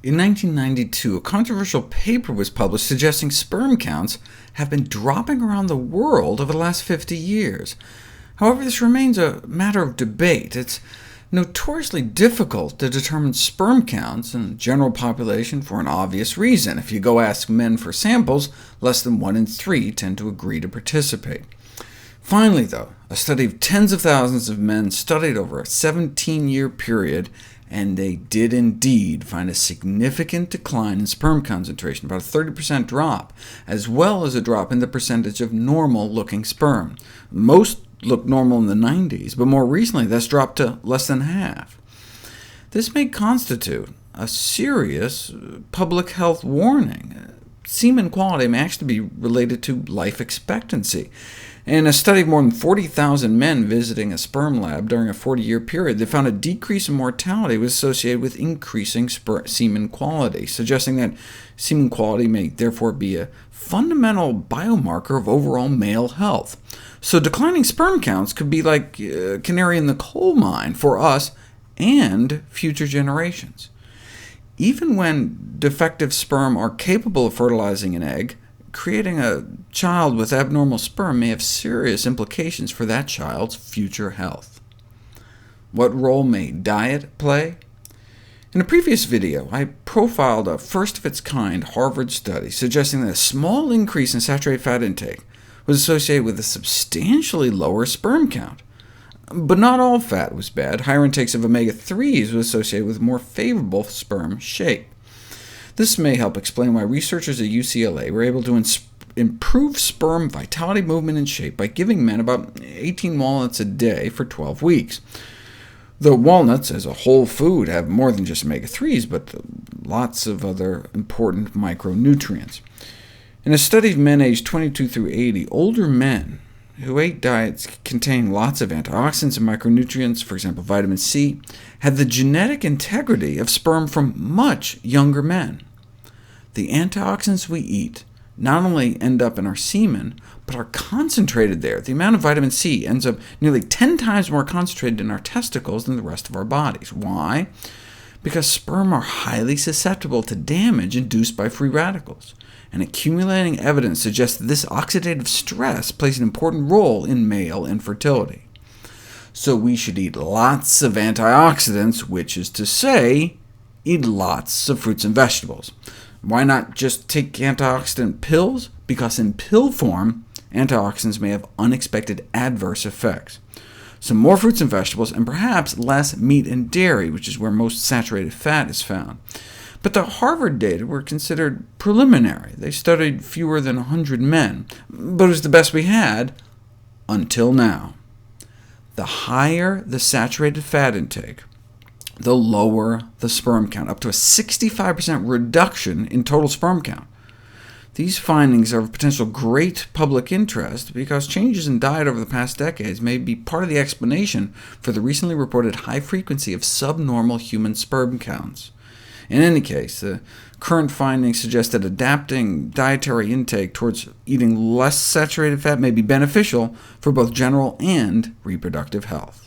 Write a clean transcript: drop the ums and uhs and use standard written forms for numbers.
In 1992, a controversial paper was published suggesting sperm counts have been dropping around the world over the last 50 years. However, this remains a matter of debate. It's notoriously difficult to determine sperm counts in the general population for an obvious reason. If you go ask men for samples, less than 1 in 3 tend to agree to participate. Finally, though, a study of tens of thousands of men studied over a 17-year period, and they did indeed find a significant decline in sperm concentration, about a 30% drop, as well as a drop in the percentage of normal-looking sperm. Most looked normal in the 90s, but more recently that's dropped to less than half. This may constitute a serious public health warning. Semen quality may actually be related to life expectancy. In a study of more than 40,000 men visiting a sperm lab during a 40-year period, they found a decrease in mortality was associated with increasing semen quality, suggesting that semen quality may therefore be a fundamental biomarker of overall male health. So declining sperm counts could be like a canary in the coal mine for us and future generations. Even when defective sperm are capable of fertilizing an egg, creating a child with abnormal sperm may have serious implications for that child's future health. What role may diet play? In a previous video, I profiled a first-of-its-kind Harvard study suggesting that a small increase in saturated fat intake was associated with a substantially lower sperm count. But not all fat was bad. Higher intakes of omega-3s was associated with more favorable sperm shape. This may help explain why researchers at UCLA were able to improve sperm vitality, movement, and shape by giving men about 18 walnuts a day for 12 weeks. Though walnuts as a whole food have more than just omega-3s, but lots of other important micronutrients. In a study of men aged 22 through 80, older men who ate diets containing lots of antioxidants and micronutrients, for example vitamin C, had the genetic integrity of sperm from much younger men. The antioxidants we eat not only end up in our semen, but are concentrated there. The amount of vitamin C ends up nearly 10 times more concentrated in our testicles than the rest of our bodies. Why? Because sperm are highly susceptible to damage induced by free radicals, and accumulating evidence suggests that this oxidative stress plays an important role in male infertility. So we should eat lots of antioxidants, which is to say, eat lots of fruits and vegetables. Why not just take antioxidant pills? Because in pill form, antioxidants may have unexpected adverse effects. So more fruits and vegetables, and perhaps less meat and dairy, which is where most saturated fat is found. But the Harvard data were considered preliminary. They studied fewer than 100 men, but it was the best we had until now. The higher the saturated fat intake, the lower the sperm count, up to a 65% reduction in total sperm count. These findings are of potential great public interest because changes in diet over the past decades may be part of the explanation for the recently reported high frequency of subnormal human sperm counts. In any case, the current findings suggest that adapting dietary intake towards eating less saturated fat may be beneficial for both general and reproductive health.